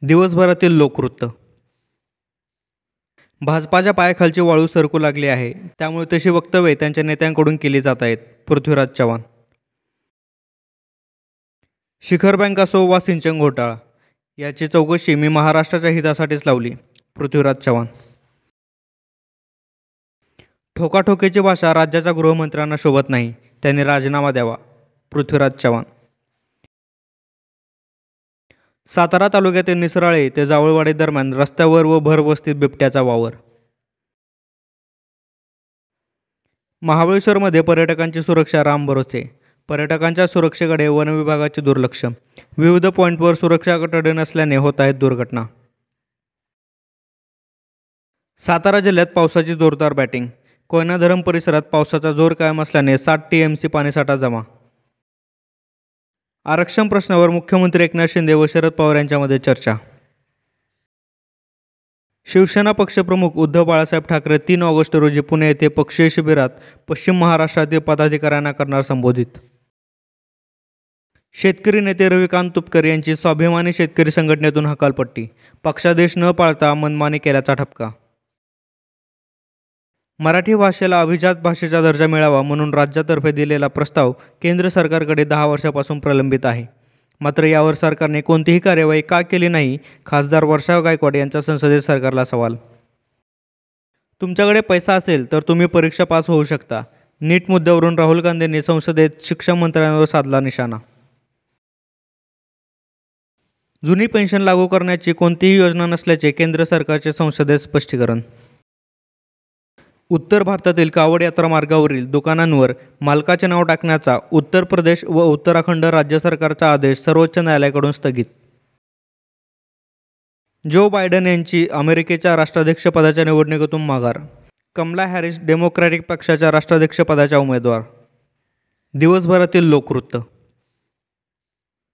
दिवसभरातील लोकवृत्त. भाजपाच्या पायाखालची वाळू सरकू लागली आहे, त्यामुळे तशी वक्तव्ये त्यांच्या नेत्यांकडून केली जात आहेत. पृथ्वीराज चव्हाण. शिखर बँक असो वा सिंचन घोटाळा, याची चौकशी मी महाराष्ट्राच्या हितासाठीच लावली. पृथ्वीराज चव्हाण. ठोकाठोकीची भाषा राज्याच्या गृहमंत्र्यांना शोभत नाही, त्यांनी राजीनामा द्यावा. पृथ्वीराज चव्हाण. सातारा तालुक्यातील निसराळे ते जावळवाडी दरम्यान रस्त्यावर व भरवस्तीत बिबट्याचा वावर. महाबळेश्वरमध्ये पर्यटकांची सुरक्षा रामभरोसे, पर्यटकांच्या सुरक्षेकडे वन विभागाचे दुर्लक्ष. विविध पॉईंटवर सुरक्षा कठडी नसल्याने होत आहेत दुर्घटना. सातारा जिल्ह्यात पावसाची जोरदार बॅटिंग. कोयना धरण परिसरात पावसाचा जोर कायम असल्याने 7 TMC पाणीसाठा जमा. आरक्षण प्रश्नावर मुख्यमंत्री एकनाथ शिंदे व शरद पवार यांच्यामध्ये चर्चा. शिवसेना पक्षप्रमुख उद्धव बाळासाहेब ठाकरे 3 ऑगस्ट रोजी पुणे येथे पक्षीय शिबिरात पश्चिम महाराष्ट्रातील पदाधिकाऱ्यांना करणार संबोधित. शेतकरी नेते रविकांत तुपकर यांची स्वाभिमानी शेतकरी संघटनेतून हकालपट्टी. पक्षादेश न पाळता मनमानी केल्याचा ठपका. मराठी भाषेला अभिजात भाषेचा दर्जा मिळावा म्हणून राज्यातर्फे दिलेला प्रस्ताव केंद्र सरकारकडे 10 वर्षापासून प्रलंबित आहे. मात्र यावर सरकारने कोणतीही कार्यवाही का केली नाही, खासदार वर्षा गायकवाड यांचा संसदेत सरकारला सवाल. तुमच्याकडे पैसा असेल तर तुम्ही परीक्षा पास होऊ शकता. नीट मुद्द्यावरून राहुल गांधींनी संसदेत शिक्षण मंत्र्यांवर साधला निशाणा. जुनी पेन्शन लागू करण्याची कोणतीही योजना नसल्याचे केंद्र सरकारचे संसदेत स्पष्टीकरण. उत्तर भारतातील कावड यात्रा मार्गावरील दुकानांवर मालकाचे नाव टाकण्याचा उत्तर प्रदेश व उत्तराखंड राज्य सरकारचा आदेश सर्वोच्च न्यायालयाकडून स्थगित. जो बायडन यांची अमेरिकेच्या राष्ट्राध्यक्षपदाच्या निवडणुकीतून माघार. कमला हॅरिस डेमोक्रॅटिक पक्षाच्या राष्ट्राध्यक्षपदाच्या उमेदवार. दिवसभरातील लोकवृत्त.